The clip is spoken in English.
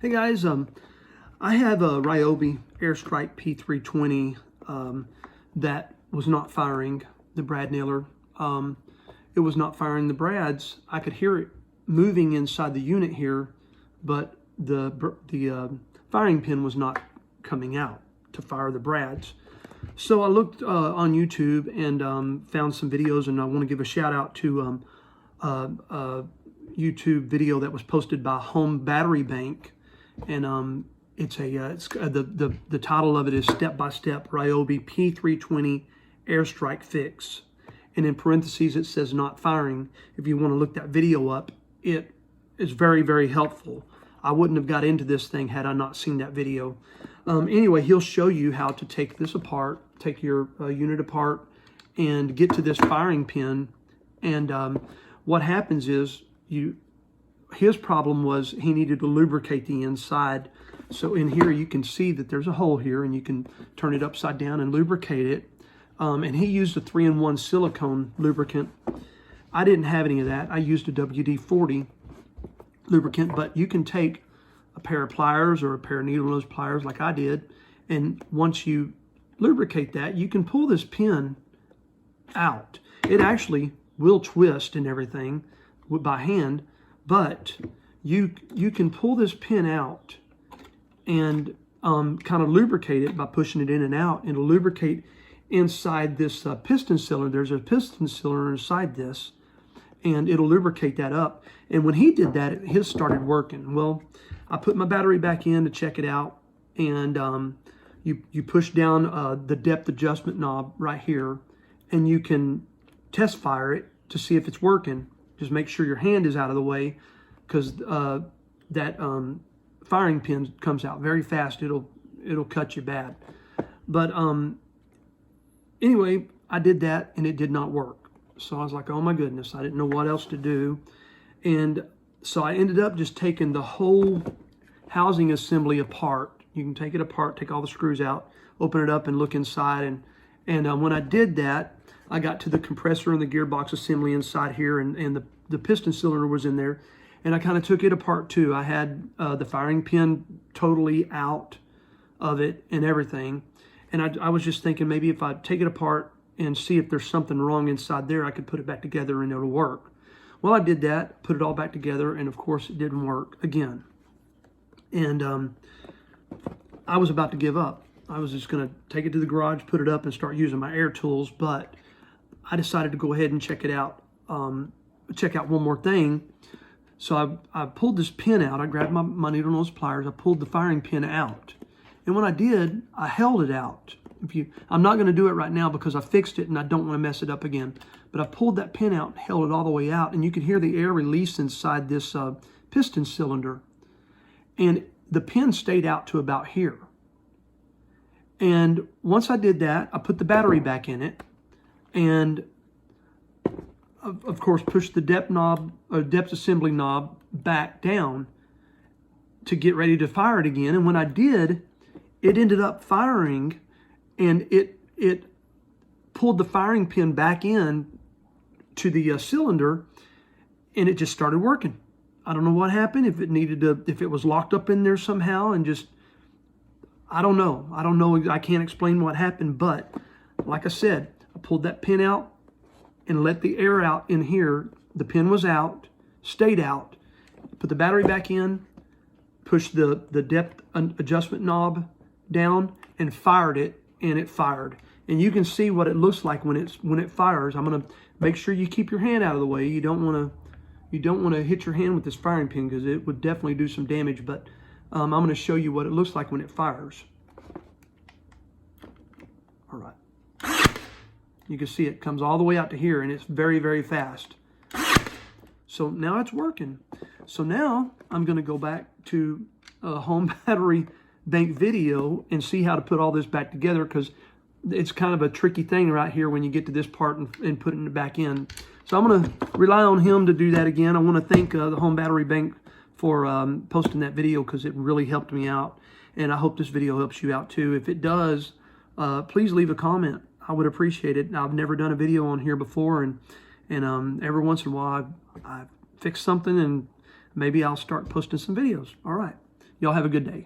Hey guys, I have a Ryobi AirStrike P320 that was not firing the brad nailer. It was not firing the brads. I could hear it moving inside the unit here, but the firing pin was not coming out to fire the brads. So I looked on YouTube and found some videos, and I want to give a shout out to YouTube video that was posted by Home Battery Bank, and the title of it is Step by Step Ryobi P320 AirStrike Fix, and in parentheses it says not firing. If you want to look that video up, it is very helpful. I wouldn't have got into this thing had I not seen that video. Anyway, he'll show you how to take this apart, take your unit apart, and get to this firing pin. And what happens is his problem was he needed to lubricate the inside. So in here you can see that there's a hole here, and you can turn it upside down and lubricate it. And he used a 3-in-1 silicone lubricant. I didn't have any of that. I used a WD-40 lubricant, but you can take a pair of pliers or a pair of needle nose pliers like I did, and once you lubricate that, you can pull this pin out. It actually will twist and everything by hand, but you can pull this pin out and kind of lubricate it by pushing it in and out, and it'll lubricate inside this piston cylinder. There's a piston cylinder inside this, and it'll lubricate that up. And when he did that, his started working. Well, I put my battery back in to check it out, and you push down the depth adjustment knob right here, and you can test fire it to see if it's working. Just make sure your hand is out of the way, because that firing pin comes out very fast. It'll cut you bad. But anyway, I did that, and it did not work. So I was like, oh my goodness, I didn't know what else to do. And so I ended up just taking the whole housing assembly apart. You can take it apart, take all the screws out, open it up and look inside. And when I did that, I got to the compressor and the gearbox assembly inside here, and the piston cylinder was in there. And I kind of took it apart too. I had the firing pin totally out of it and everything. And I was just thinking, maybe if I take it apart and see if there's something wrong inside there, I could put it back together and it'll work. Well, I did that, put it all back together, and of course it didn't work again. And I was about to give up. I was just going to take it to the garage, put it up, and start using my air tools, but I decided to go ahead and check it out, check out one more thing. So I pulled this pin out. I grabbed my needle nose pliers. I pulled the firing pin out. And when I did, I held it out. I'm not going to do it right now because I fixed it and I don't want to mess it up again. But I pulled that pin out and held it all the way out, and you could hear the air release inside this piston cylinder. And the pin stayed out to about here. And once I did that, I put the battery back in it, and of course pushed the depth assembly knob back down to get ready to fire it again. And when I did, it ended up firing, and it pulled the firing pin back in to the cylinder, and it just started working. I don't know what happened, if it was locked up in there somehow, and just, I don't know. I can't explain what happened, but like I said, I pulled that pin out and let the air out in here. The pin was out, stayed out, put the battery back in, pushed the depth adjustment knob down, and fired it, and it fired. And you can see what it looks like when it fires. I'm gonna make sure you keep your hand out of the way. You don't want to hit your hand with this firing pin, because it would definitely do some damage. But I'm going to show you what it looks like when it fires. All right. You can see it comes all the way out to here, and it's very fast. So now it's working. So now I'm going to go back to a Home Battery Bank video and see how to put all this back together, because it's kind of a tricky thing right here when you get to this part and putting it back in. So I'm going to rely on him to do that again. I want to thank the Home Battery Bank for posting that video, because it really helped me out. And I hope this video helps you out too. If it does, please leave a comment. I would appreciate it. I've never done a video on here before, and every once in a while I fix something, and maybe I'll start posting some videos. All right. Y'all have a good day.